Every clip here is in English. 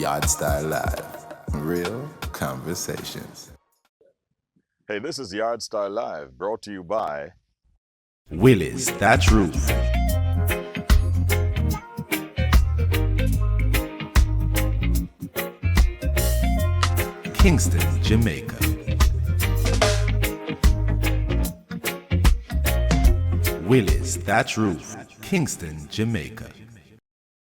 Yardstyle Live. Real conversations. Hey, this is Yardstyle Live, brought to you by Willie's Thatch Roof. Kingston, Jamaica. Willie's Thatch Roof, Kingston, Jamaica.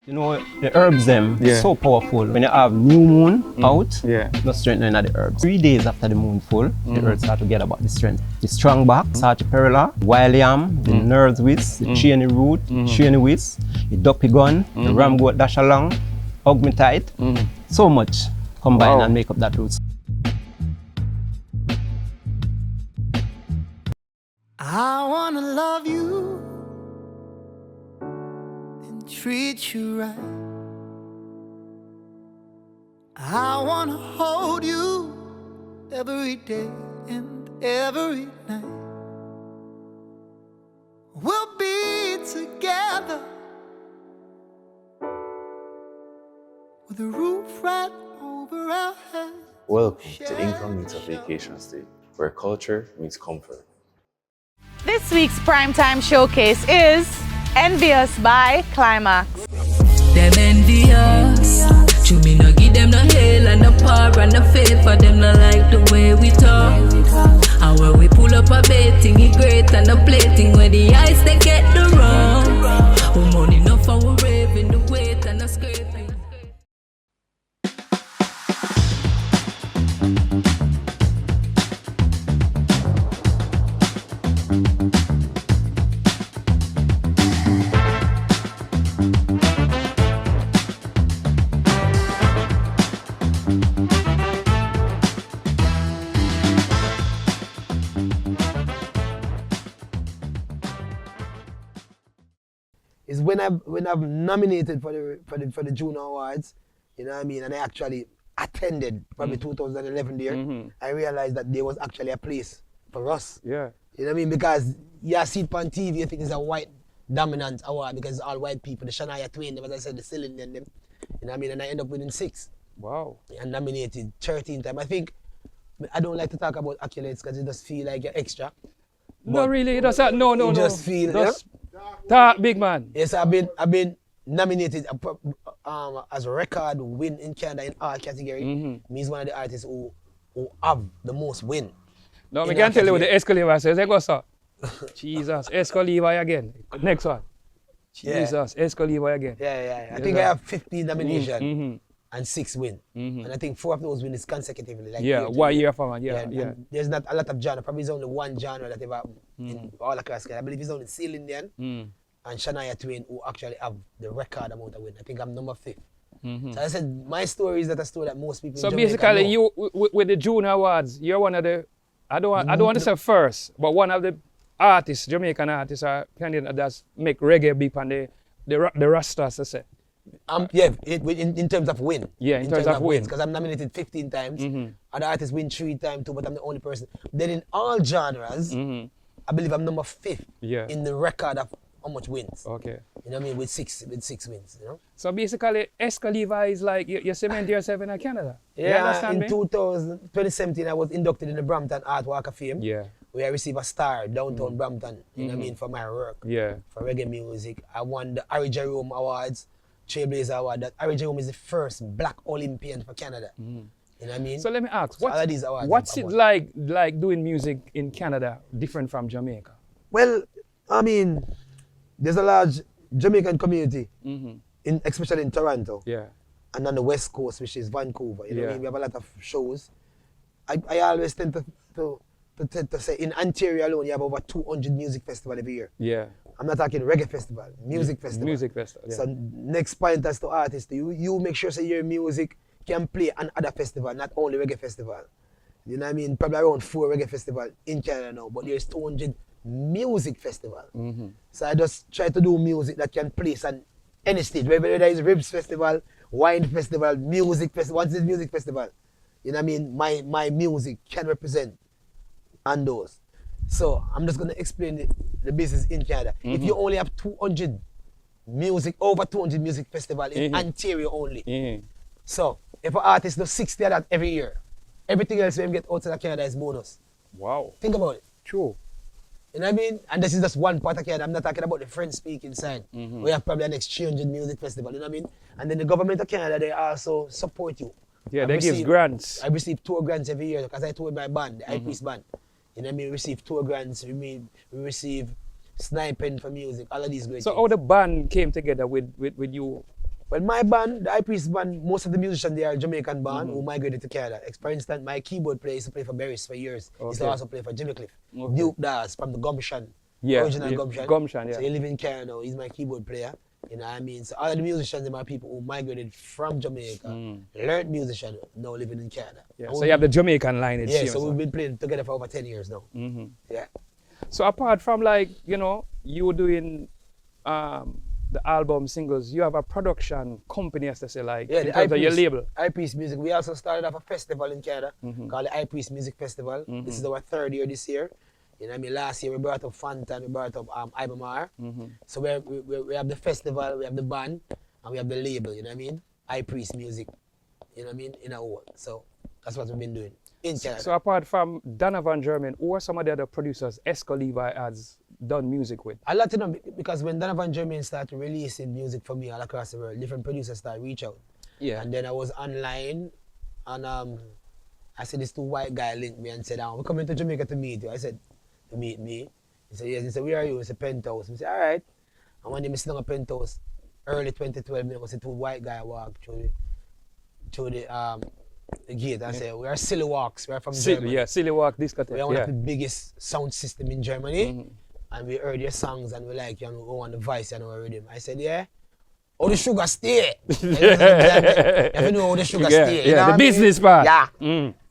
You know, the herbs them so powerful. When you have new moon out, no strength in the herbs. 3 days after the moon full, the herbs start to get about the strength. The strong bark, sarsaparilla, wild yam, the nerves whisk, the cheney root, cheney whisk, the duppy gun, the ram goat dash along, augmentite. So much combine and make up that root. I wanna love you and treat you right. I wanna hold you every day and every night. We'll be together with a roof right over our heads. Welcome to Incognito Vacation Stay, where culture meets comfort. This week's primetime showcase is Envious by Climax. Them envious. To me no give them no hell and no power and no favor. Them no like the way we talk. And when we pull up a betting, it great and no plating. Where the eyes they get the wrong. We money enough and we raving the weight and the scraping. Is when I've nominated for the Juno Awards, you know what I mean, and I actually attended probably 2011 there. I realized that there was actually a place for us. Yeah. You know what I mean? Because you see it on TV, you think it's a white dominant award because it's all white people. The Shania Twain, as I said, the Celine and them. You know what I mean? And I end up winning 6. Wow. And nominated 13 times. I think I don't like to talk about accolades because it just feel like you're extra. No, really, it does not. No. You just feel That big man. Yes, I've been nominated as a record win in Canada in our category. Me's one of the artists who have the most win. No, I can tell you what the Exco Levi says. They go, sir. Jesus, Exco Levi again. Next one. Jesus, Exco Levi again. Yeah. I think I have 15 nominations and 6 wins. And I think 4 of those wins consecutively. Like 1 year for man. Yeah. There's not a lot of genre. Probably there's only one genre that ever happened in all across Canada. I believe it's only Celine Dion and Shania Twain who actually have the record amount of win. I think I'm number 5th. So I said my story is that a story that most people. So in Jamaica basically, know. you with the Junior Awards, you're one of the. I don't want to say first, but one of the artists, Jamaican artists, are Canadian that make reggae big on the Rastas, I say. In terms of win. Yeah, in terms of win. Because I'm nominated 15 times. Other artists win 3 times too, but I'm the only person. Then in all genres, I believe I'm number 5th in the record of how much wins. Okay. You know what I mean? With six wins, you know? So basically, Exco Levi is like you cement yourself in Canada. Yeah, in 2017, I was inducted in the Brampton Art Walk of Fame. Yeah. Where I received a star downtown Brampton, you know what I mean, for my work. Yeah. For reggae music. I won the Harry Jerome Awards. Trailblazer Award. That Harry Jerome is the first Black Olympian for Canada. You know what I mean? So let me ask, what's it like doing music in Canada different from Jamaica? Well, I mean, there's a large Jamaican community, especially in Toronto. Yeah. And on the West Coast, which is Vancouver. You know what I mean? We have a lot of shows. I always tend to say in Ontario alone, you have over 200 music festivals every year. Yeah. I'm not talking reggae festival, music festival. Music festival, yeah. So next point as to artists, you make sure your music can play on other festival, not only reggae festival. You know what I mean? Probably around 4 reggae festivals in Canada now, but there's 200 music festival. So I just try to do music that can place on any stage, whether there is Ribs Festival, Wine Festival, Music Festival. What's this music festival? You know what I mean? My music can represent on those. So I'm just going to explain the business in Canada. If you only have over 200 music festivals in Ontario only, So, if an artist does 60 of that every year, everything else when get outside of Canada is bonus. Wow. Think about it. True. You know what I mean? And this is just one part of Canada. I'm not talking about the French-speaking side. We have probably an exchange in music festival, you know what I mean? And then the government of Canada, they also support you. Yeah, they give grants. I receive tour grants every year because I tour my band, the High Priest band. You know what I mean? We receive tour grants, we receive sniping for music, all of these great So things. how the band came together with you? Well, my band, the High Priest band, most of the musicians, they are Jamaican band who migrated to Canada. For instance, my keyboard player used to play for Byrd for years. He used to also play for Jimmy Cliff. Duke Das from the Gumption, original Gumption. Gumption, yeah. So he live in Canada now. He's my keyboard player. You know what I mean? So all of the musicians, they are people who migrated from Jamaica, learned musician, now living in Canada. Yeah. So you have the Jamaican lineage. Yeah, so we've been playing together for over 10 years now. Yeah. So apart from like, you know, you doing the album singles, you have a production company, as they say, like, in terms of your label. High Priest Music. We also started off a festival in Canada called the High Priest Music Festival. This is our 3rd year this year. You know what I mean? Last year we brought up Fanta, we brought up Ibamar. So we have the festival, we have the band, and we have the label, you know what I mean? High Priest Music, you know what I mean? In our own. So that's what we've been doing in Canada. So apart from Donovan German, who are some of the other producers Exco Levi has done music with? A lot of them, because when Donovan Germain started releasing music for me all across the world, different producers started reach out. Yeah. And then I was online, and I said this two white guy linked me and said, we're coming to Jamaica to meet you. I said, to meet me? He said, yes. He said, where are you? He said, Penthouse. I said, all right. And when they sitting on a Penthouse, early 2012, I see two white guys walk through the gate and say, we are Silly Walks, we are from Germany. Yeah, Silly Walk discotheque. We are one of the biggest sound system in Germany. And we heard your songs and we like, you know, go on the voice and our rhythm. I said, yeah. Oh, the sugar stay. You have to know how the sugar stay. Yeah, the business part. Yeah.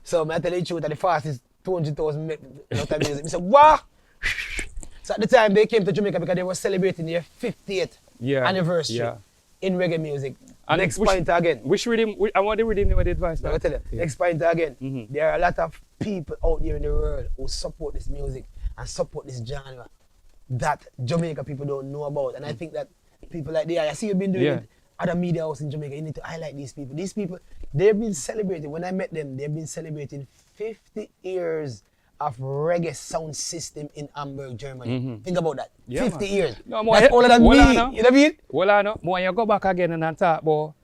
So I tell you the truth, that the fastest 200,000 music. I said, what? So at the time they came to Jamaica because they were celebrating their 50th anniversary in reggae music. And next point again. Which rhythm? I want the rhythm with advice. I'll tell you. Next point again. There are a lot of people out there in the world who support this music and support this genre that Jamaica people don't know about. And I think that people like I see you've been doing it, other media houses in Jamaica, you need to highlight these people. These people, they've been celebrating, when I met them, they've been celebrating 50 years of reggae sound system in Hamburg, Germany. Think about that. 50 years. No, that's older than me. You know what I mean? Well, I know. When you go back again and talk about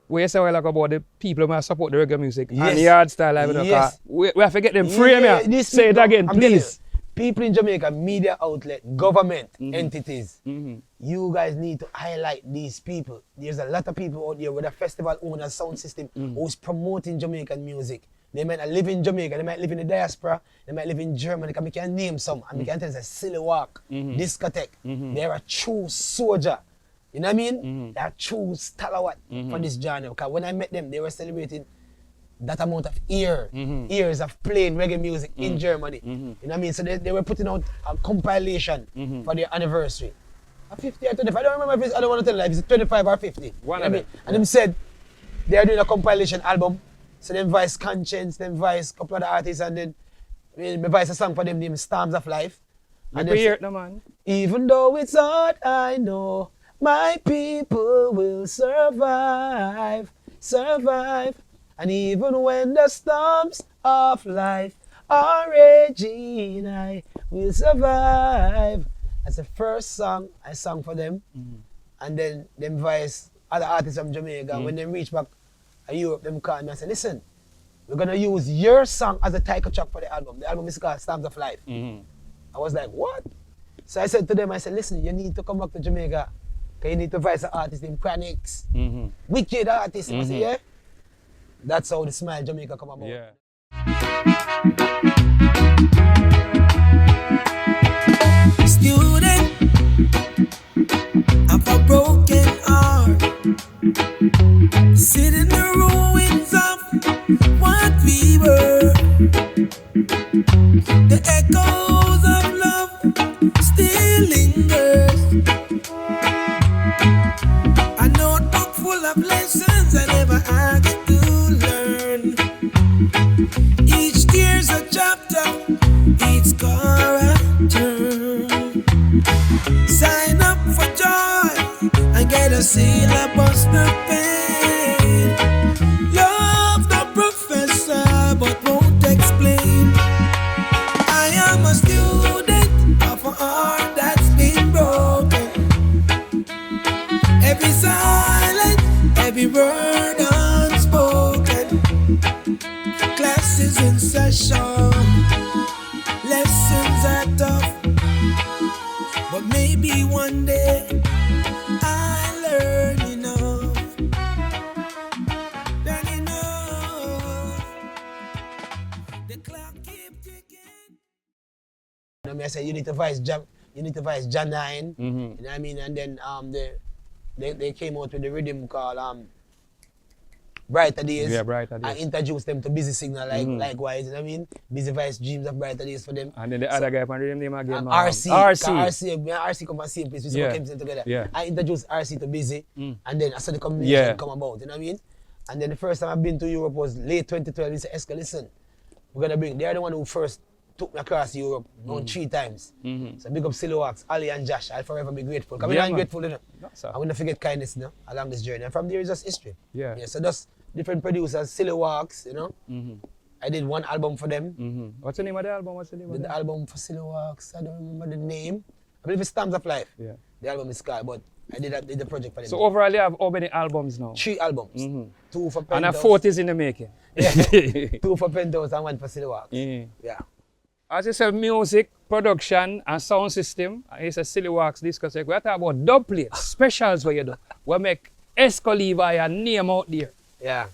where you say about the people who support the reggae music and the Yardstyle, we have to get them free. Say it again, please. People in Jamaica, media outlet, government entities, you guys need to highlight these people. There's a lot of people out there with a festival owner sound system who's promoting Jamaican music. They might not live in Jamaica, they might live in the diaspora, they might live in Germany, because we can name some, and we can tell them Silly Walk, Discotheque. They're a true soldier. You know what I mean? They're a true stalwart for this genre. Because when I met them, they were celebrating that amount of years of playing reggae music in Germany. You know what I mean? So they were putting out a compilation for their anniversary. A 50 or 25, I don't remember if it's, I don't want to tell you if it's 25 or 50. One you of know them. And them said they are doing a compilation album. So them voice Conscience, them voice a couple of the artists, and then me voice a song for them named Storms of Life. And hear it, no man. Even though it's hard, I know my people will survive. And even when the storms of life are raging, I will survive. That's the first song I sang for them. And then them voice other artists from Jamaica. When they reach back to Europe, them call me and say, listen, we're going to use your song as a title track for the album. The album is called Storms of Life. I was like, what? So I said to them, I said, listen, you need to come back to Jamaica because you need to voice an artist named Chronics. Wicked artist. I said, yeah. That's how the Smile Jamaica come about. Yeah. Student of a broken heart, sit in the ruins of what we were. The echoes of love still lingers. A notebook full of lessons I never asked to learn. Each tear's a chapter, each scar a turn. Sign up for joy and get a syllabus to pain. Every silence, every word unspoken. Classes in session, lessons are tough, but maybe one day I learn enough. Learn enough. The clock keeps ticking. You know, I say you need to voice John 9. You know what I mean? And then they came out with the rhythm called Brighter Days. Yeah, Brighter Days. I introduced them to Busy Signal likewise, you know what I mean? Busy Vice Dreams of Brighter Days for them. And then the other guy from rhythm name again. RC. RC come from the same place. We came together. Yeah. I introduced RC to Busy, and then I saw the combination come about, you know what I mean? And then the first time I've been to Europe was late 2012. He said, Exco, listen, they're the one who first took me across Europe around 3 times. So big up Silhouax, Ali and Josh. I'll forever be grateful. Because I'm grateful, you know. I will not forget kindness, you know, along this journey. And from there is just history. Yeah. So just different producers, Silhouax, you know. I did one album for them. What's the name of the album? The album for Silhouax, I don't remember the name. I believe it's Stamps of Life. Yeah. The album is called, but I did the project for them. So overall you have how many albums now? 3 albums. 2 for Penthouse. And a 4th is in the making. Yeah. 2 for Penthouse and 1 for Silhouax. Yeah. As you said, music, production, and sound system, it's a Silhouax discotheque. We're talking about dub plates, specials where you do. We make Exco Levi a name out there. Yeah.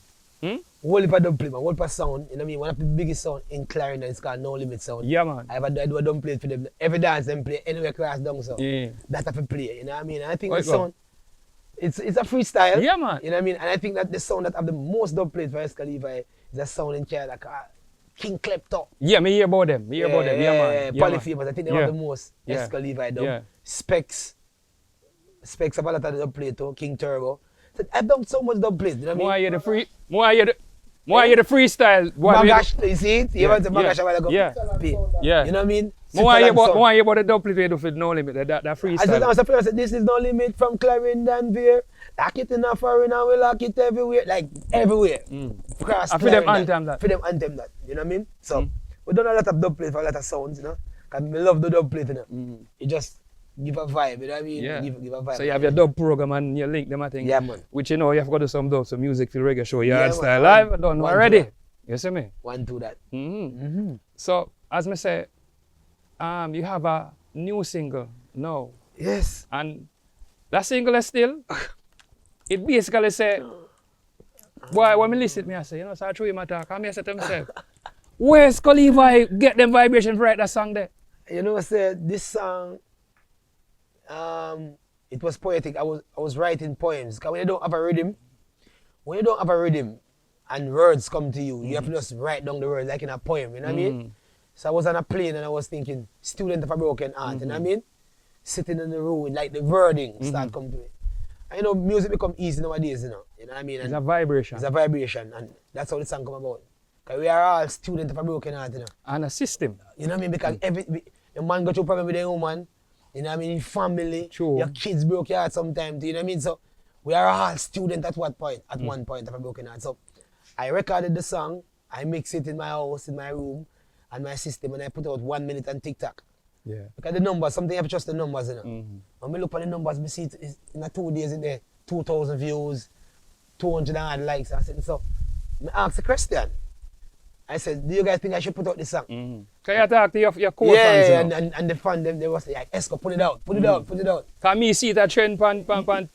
Whole heap of dub plate, man. Whole heap of sound. You know what I mean? One of the biggest sound in Clarendon is called No Limit Sound. Yeah, man. I do a dub plate for them. Every dance them play, anywhere across down so. That have to play. You know what I mean? And I think the sound, it's a freestyle. Yeah, man. You know what I mean? And I think that the sound that have the most dub plate for Exco Levi is a sound in Canada called King Klepto. Yeah, me hear about them. Yeah, man. Polyphemus. I think they have the most Exco Levi dub. Yeah. Specs have a lot of the dub plate too. King Turbo. So I've done so much dub plate. You know what I mean? More hear the freestyle. Magash, you see it? You want the Magash a while ago? Yeah. You know what I mean? More hear about the dub plate we do for No Limit. That freestyle. I said, this is No Limit from Clarendon Veer. Lock it in a foreign and we lock it everywhere. Like everywhere. Across for them anthem that. For them anthem that. You know what I mean? So we done a lot of dub plate for a lot of sounds, you know. Because we love the dub plate, you know. You just give a vibe, you know what I mean? Yeah. Give a vibe. So you have your dub program and you link them, I think. Yeah, man. Which you know you have got to do some dub, some music for reggae show. Yardstyle live, I don't know already. You see me? One to that. So as me say, you have a new single now. Yes. And that single is still, it basically say, boy, when me listen, me I say, you know, so I throw him a talk, and me I say to myself, where's Exco Levi get them vibrations for write that song there? You know, I said this song, it was poetic. I was writing poems. Because when you don't have a rhythm, and words come to you, you have to just write down the words like in a poem, you know what I mean? So I was on a plane and I was thinking, student of a broken heart, you know what I mean? Sitting in the room, like the wording start coming to me. And you know, music become easy nowadays, you know what I mean? And it's a vibration. It's a vibration, and that's how the song come about. Because we are all students of a broken heart, you know. And a system. You know what I mean? Because your man got through problem with their woman, you know what I mean? Your family, your kids broke your heart sometimes, you know what I mean? So we are all students at what point? At one point of a broken heart. So I recorded the song, I mixed it in my house, in my room, and my system, and I put out 1 minute on TikTok. Yeah. Because the numbers, something you have to trust the numbers, you know. When I look at the numbers, I see it in 2 days in there, 2,000 views, 200 odd likes. I said, so I asked the question. I said, do you guys think I should put out this song? Can you talk to your core fans? Yeah, and the fans, they was like, Exco, put it out, put it out, put it out. Can me see that trend on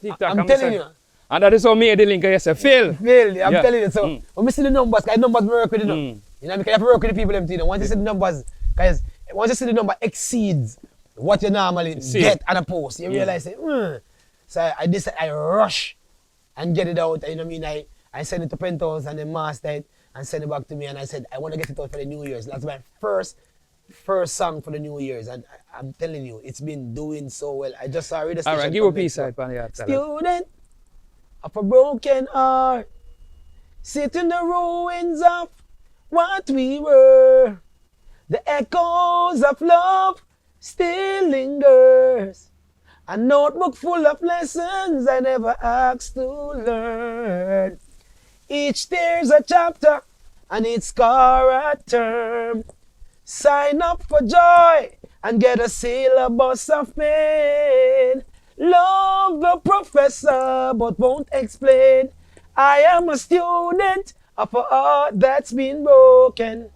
TikTok? I'm telling you. And that is how me the link, I say, Phil, I'm telling you. So when we see the numbers, because numbers work with it, you know, because you have to work with the people, you know. Once you see the numbers, guys, once you see the number exceeds what you normally get at a post, you realize, So I rush and get it out, you know what I mean? I send it to Penthouse and then master it and send it back to me, and I said, I want to get it out for the New Year's. That's my first song for the New Year's, and I'm telling you, it's been doing so well. I just saw radio station. All right, give a piece side, Yardstyle. Student of a broken heart, sit in the ruins of what we were. The echoes of love still lingers. A notebook full of lessons I never asked to learn. Each tear's a chapter and each scar a term. Sign up for joy and get a syllabus of pain. Love the professor, but won't explain. I am a student of a heart that's been broken.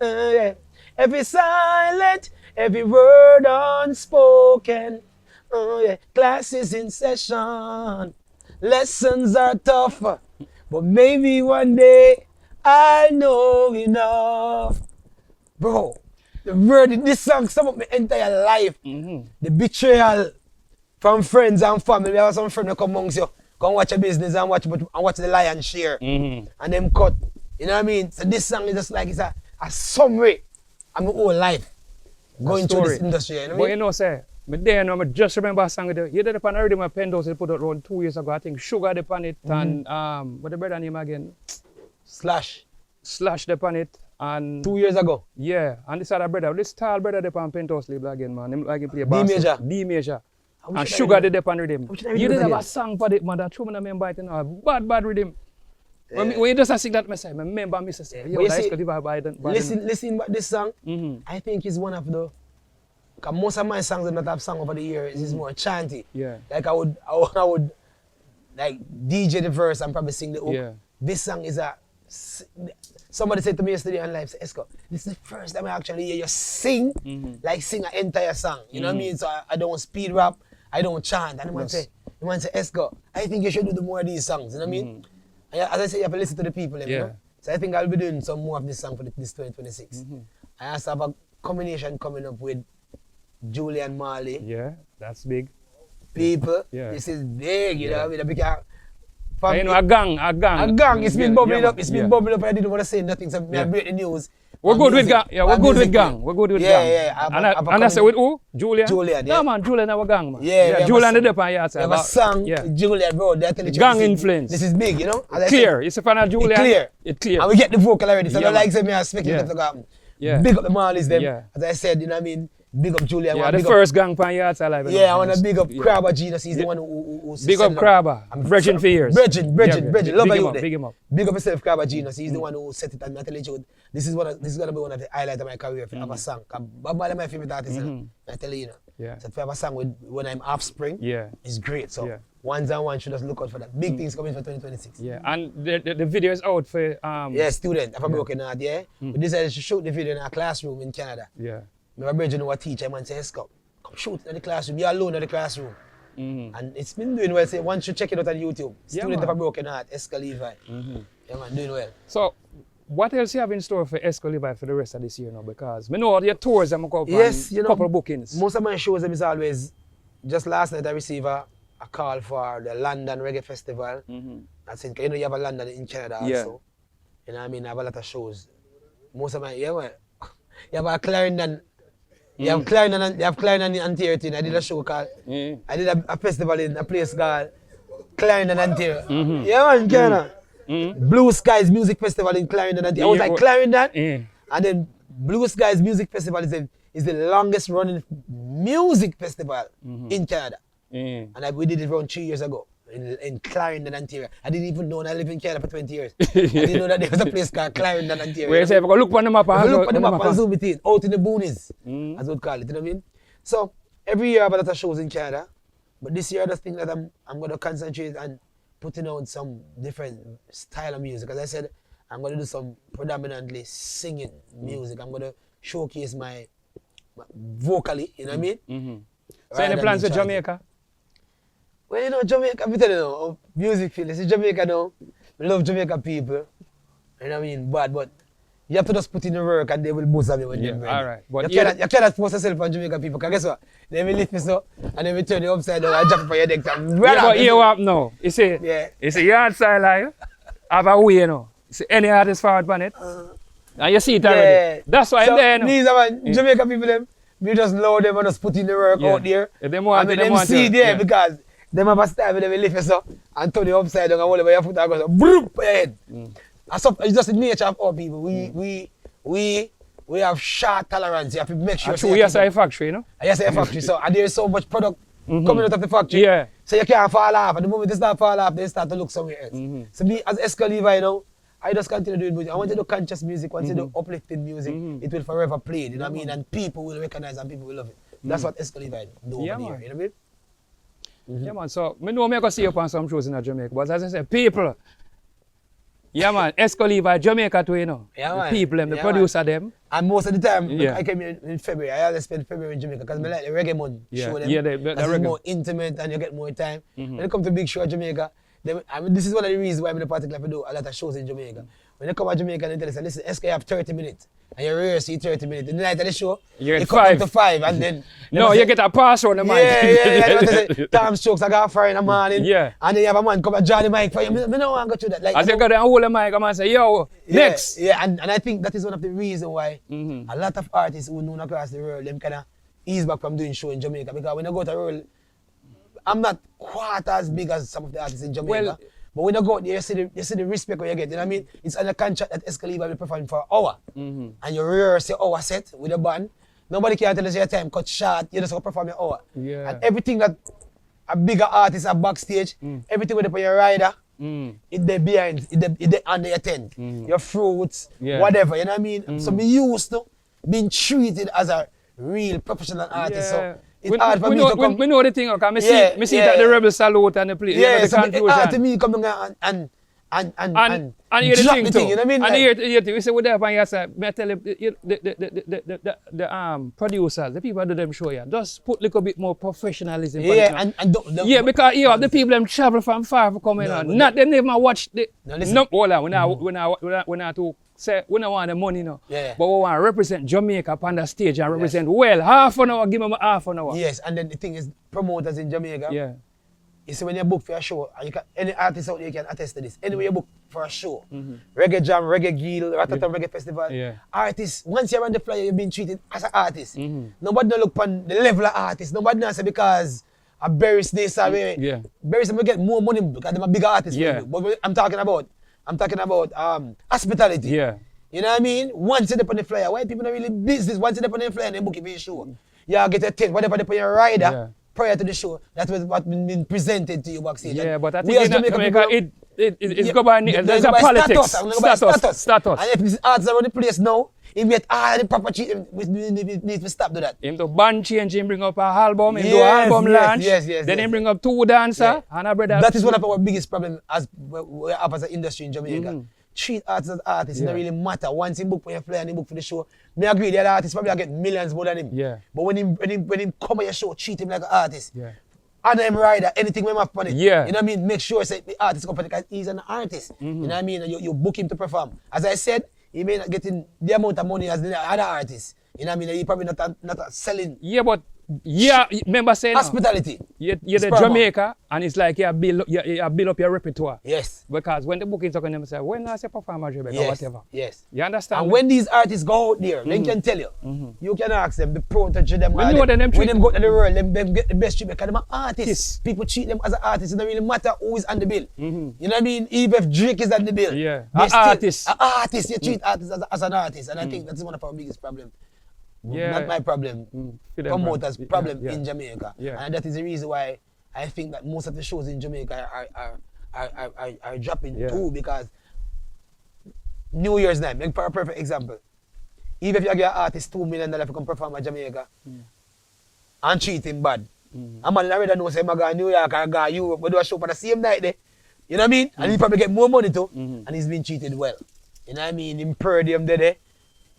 Yeah. Every silent, every word unspoken. Yeah. Class is in session. Lessons are tough, but maybe one day I know enough. Bro, the word in this song sum up my entire life. The betrayal from friends and family. We have some friends that come amongst you, come watch a business and watch the lion's share. And them cut. You know what I mean? So this song is just like it's a summary of my whole life going through this industry. You know what I mean? But you know, say, I just remember a song you did upon already my Penthouse they put out around 2 years ago. I think Sugar upon it and what the brother name again? Slash upon it. And 2 years ago. Yeah, and this other brother, this tall brother they on Penthouse label again, man. Him like he play bass. D major. And Sugar did upon rhythm. You did have a song for it, man. That true man remember it, you know. Bad rhythm. Yeah. When you just sing that message, I remember Mr. Say, yo, that's Exco Levi listen about this song. I think it's one of the, cause most of my songs that I've sung over the years is more chanty. Yeah. Like I would like DJ the verse and probably sing the hook. Yeah. This song is somebody said to me yesterday on live, say, Exco, this is the first time I actually hear you sing, like sing an entire song. You know what I mean? So I don't speed rap, I don't chant. And the man say, Exco, I think you should do the more of these songs. You know what I mean? And as I said, you have to listen to the people. You know? So I think I'll be doing some more of this song for this 2026. I also have a combination coming up with Julian Marley. Yeah, that's big. People, this is big, you know what I mean? You know, a gang. It's been bubbling up. It's been bubbling up. I didn't want to say nothing, so I break the news. We're good with gang. Yeah, we're good with gang. We're good with gang. Yeah. And I say with who? Julian? Julian, yeah. No, man, Julian our gang, man. Yeah, Julian the Dep on Yardstyle. You have a song with Julian, bro. Gang influence. This is big, you know? Clear. It's a fan of Julian. It's clear. And we get the vocal already, so don't like say me a speculative to happen. Big up the Marlies, them. As I said, you know what I mean? Big up Julian. Yeah, the first gang pan Yardstyle. Yeah, I want to big up Crabber Genius. He's the one who big up Crabber. Virgin for years. Virgin. Love you. Big him up. Big up yourself, Crabber Genius. He's the one who set it and I tell you, this is going to be one of the highlights of my career if I have a song. Bob Marley my favorite artist. I tell you, So if I have a song when I'm Offspring, it's great. So ones and one should just look out for that. Big things coming for 2026. Yeah, and the video is out for student. If I'm broken out, We decided to shoot the video in a classroom in Canada. Yeah. My brother know a teacher, man say, Exco, come shoot in the classroom. You're alone in the classroom. And it's been doing well. Say, once you check it out on YouTube. Student of a broken heart, Exco Levi. Yeah, man, doing well. So, what else you have in store for Exco Levi for the rest of this year now? Because I know your tours are going to couple of bookings. Most of my shows is always, just last night I received a call for the London Reggae Festival. I think, you have a London in Canada also. You know what I mean? I have a lot of shows. Most of my, you have a Clarendon. You have Clarendon in Ontario. I did a show called, I did a festival in a place called Clarendon, Ontario. Yeah, man, Canada. Blue Skies Music Festival in Clarendon, Ontario. I was like, Clarendon? And then Blue Skies Music Festival is the longest running music festival in Canada. And we did it around 3 years ago in Clarendon, Ontario. I didn't even know I lived in Canada for 20 years. I didn't know that there was a place called Clarendon, Ontario. Where you say, look on the map. Look on the map and zoom it in. Out in the boonies, as we call it. You know what I mean? So, every year I have a lot of shows in Canada. But this year I just think that I'm going to concentrate on putting out some different style of music. As I said, I'm going to do some predominantly singing music. I'm going to showcase my vocally, you know what I mean? So any plans for Jamaica? Well, you know, Jamaica, I tell you now, music field. You see Jamaica now, I love Jamaica people. You know what I mean? But you have to just put in the work and they will boost me when they're ready. All right. But you cannot force yourself on Jamaica people, because guess what? They will lift me so and they will turn you upside down and jump for your neck. But here what now? You see, it's a Yardstyle live. Have a way, you know. You see any artist forward on it. And you see it already. That's why I'm there, you know. These are Jamaica people, we just load them and just put in the work out there. They want see there because them have a style where they will lift us up and turn you upside down and hold your foot and go so broop your head. And so it's just the nature of our people. We have short tolerance. You have to make sure. True, yes, a factory, you know? Yes, a factory. So and there is so much product coming out of the factory. Yeah. So you can't fall off. And the moment they start fall off, they start to look somewhere else. So me as Exco Levi, you know, I just continue doing music. I want to do conscious music. I want to do uplifting music. It will forever play. You know what I mean? And people will recognize and people will love it. That's what Exco Levi do over here. You know what I mean? Yeah, man. So, I know I go see you on some shows in Jamaica, but as I said, people, yeah, man, Exco Levi, Jamaica too, you know. Yeah, the man. people, them, the Yeah, producer, them. And most of the time, Yeah. I came in February. I always spend February in Jamaica because I like the reggae month Yeah. show them. Yeah, the Because reggae. it's more intimate and you get more time. When it comes to big show in Jamaica, this is one of the reasons why I'm in the particular do a lot of shows in Jamaica. When you come to Jamaica and they tell us, listen, SK have 30 minutes. And you rehearse 30 minutes. In the night of the show, You get come up 5. to 5 and then... No, you get a pass on the mic. Yeah. Time strokes, I got fire in the morning. Yeah. And then you have a man come and draw the mic for you. I don't want to go through that. Like, As you got to hold the mic, come and say, yo, yeah, next. Yeah, and I think that is one of the reasons why a lot of artists who known across the world, them kind of ease back from doing show in Jamaica. Because when I go to the world, I'm not quite as big as some of the artists in Jamaica. Well, but when I go out there, you see the respect what you get. You know what I mean? It's on a contract that Exco Levi will perform for an hour. And you rehearse your hour set with a band. Nobody can tell us your time cut short. You just go perform your hour. Yeah. And everything that a bigger artist are backstage, everything with your rider, it there behind, it there under your tent. Your fruits, Yeah. whatever. You know what I mean? So me used to being treated as a real professional artist. So it's hard for me to come. We know the thing, okay? Me see yeah. that the Rebel Salute and the place. Yeah, You know, the so it's hard to confusion. me come and And hear the drop thing the too. thing, you know what I mean? And Like- hear the thing. We say, what there, and you say, me tell you, the producers, the people who do them show you, just put a little bit more professionalism. for Yeah, it. and don't, Yeah, because you have the people them travel from far for coming No, on. but Not them never watch the. No, listen. No, hold on. When I to say we don't want the money now. Yeah. But we want to represent Jamaica on the stage and represent well. Half an hour, give them half an hour. Yes, and then the thing is, promoters in Jamaica, Yeah. you see when you book for a show, and you can, any artist out there can attest to this. Anyway, you book for a show, Reggae Jam, Reggae Guild, Ratatam Reggae Festival, Yeah. artists, once you're on the flyer, you've been treated as an artist. Nobody no look on the level of artist. Nobody no say because a Byrd this or Yeah. Byrd will get more money because they're a bigger artist. Yeah. But I'm talking about hospitality. Yeah. You know what I mean? Once you're on the flyer, white people don't really business. Once you're on the flyer, they book you for your show. You get a tent, whatever they put your rider. Yeah. Prior to the show, that was what been presented to you backstage. Yeah, And but I we think as in Jamaican Jamaica, people- it's Yeah, go by, they there's go a by politics. Status. Status. And if this artists around the place now, if we get all the proper treatment, we need to stop to that. Him to band change, him bring up a album, him do Yes, album yes, launch, yes, then yes. him bring up 2 dancer, Yeah. and a brother. That is one of our biggest problems as we have as an industry in Jamaica. Treat artists as artists, it Yeah. don't really matter. Once he book for your flyer and he book for the show, me agree the other artists probably get millions more than him. Yeah. But when him come on your show, treat him like an artist. Yeah. And him rider, anything we have on it. Yeah. You know what I mean? Make sure say the artist come for it because he's an artist. You know what I mean? And you book him to perform. As I said, he may not get in the amount of money as the other artists. You know what I mean? He probably not selling Yeah, but remember saying hospitality. you're It's the paramount. Jamaica, and it's like you build up your repertoire. Yes. Because when the bookings are going to say, when I say perform at Jamaica, Yes. whatever. Yes. You understand? And when these artists go out there, they can tell you. You can ask them, the pro to them. We all know them when treat- them go to the world, them get the best treatment because them are artists. Yes. People treat them as an artist. It doesn't really matter who is on the bill. You know what I mean? Even if Drake is on the bill. Yeah. they An still- artist. An artist. You treat artists as an artist. And I think that's one of our biggest problems. Yeah. Not my problem. For them Promoters' problem. problem Yeah. in Jamaica. Yeah. And that is the reason why I think that most of the shows in Jamaica are dropping Yeah. too, because New Year's night, like for a perfect example. Even if you give an artist $2 million to come perform at Jamaica and treat him bad, a man already knows him go to New York or go to Europe, but do a show for the same night there. You know what I mean? And he probably get more money too, and he's been treated well. You know what I mean? In Purdium there.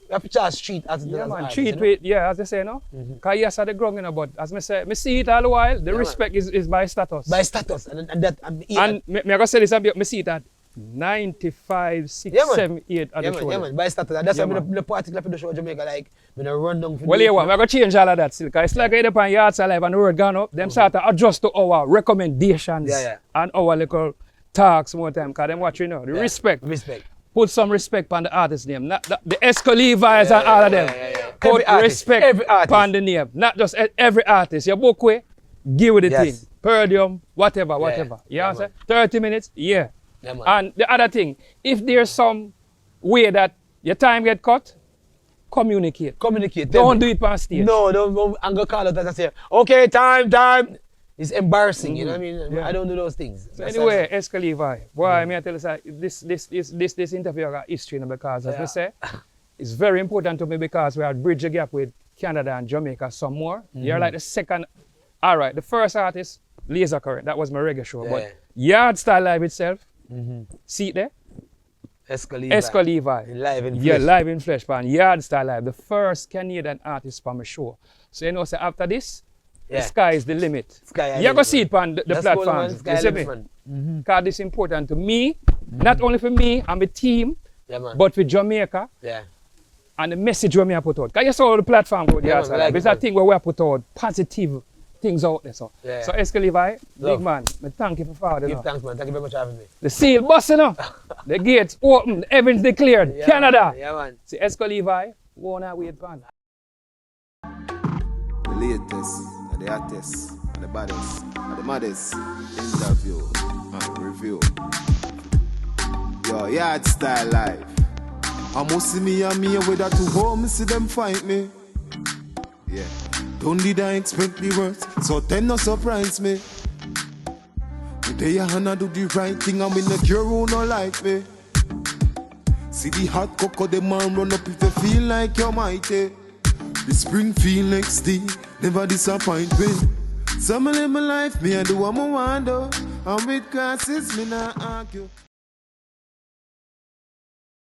You have to just treat as Yeah, as man, artists, treat you know? with, yeah, as they say, no? Because yes, at the ground, you know, but as I say, I see it all the while, the Yeah, respect is by status. By status. And that, And me I say this, I see it at 95, 6, Yeah, man. 7, 8 at yeah, the show. man, yeah, man, by status. And that's Yeah, why man. the particular for the show in Jamaica, like, when I run down for Well, the- yeah, I'm going to change all of that still. Because it's like either on Yardstyle Live and the word gone up, them start to adjust to our recommendations Yeah. and our little talks more time. Because them watch, you know, the Yeah. respect. Respect. Put some respect on the artist name. Not the Exco Levi's and all of them. Put Every artist, respect every artist. on the name. Not just every artist. You book way, give it the Yes. thing. Purdium, whatever. You Yeah, understand? man. 30 minutes, yeah. Yeah, man. And the other thing, if there's some way that your time get cut, communicate. Communicate. Don't do it on stage. No, don't I'm gonna call it as I say, okay, time. It's embarrassing, you know what I mean? Yeah. I don't do those things. So anyway, Exco Levi, boy, may I tell you, sir, this interview got history, you know, because as Yeah. we say, it's very important to me because we have bridged the gap with Canada and Jamaica some more. You're like the second, all right, the first artist Laser Current. That was my reggae show. But Yardstyle Live itself, see it there? Exco Levi. Live in flesh. Yeah, live in flesh, man. Yardstyle Live. The first Canadian artist for my show. So you know, so after this, the sky is the limit. You go see it on the platform. You see me? Because this is important to me, not only for me and my team, but for Jamaica. And the message we have put out. Because you saw the platform go there. It's a thing where we have put out positive things out there. So Exco Levi, big man, I thank you for forward. Give thanks, man. Thank you very much for having me. The seal busting up. The gates open. Heavens declared. Canada. Yeah, man. See Exco Levi, won't wait, man. The latest, and the hottest, and the baddest, and the maddest interview and review. Yo, Yardstyle Live. I must see me and me with that to home, see them fight me. Yeah, don't did I expect the worst, so then no surprise me. Today I wanna do the right thing, I'm in the cure who no like me. See the hot cocoa, the man run up if they feel like you're mighty. The spring feel next day, never disappoint me. Some live my life, me I do what I want to. I'm with classes, me not argue.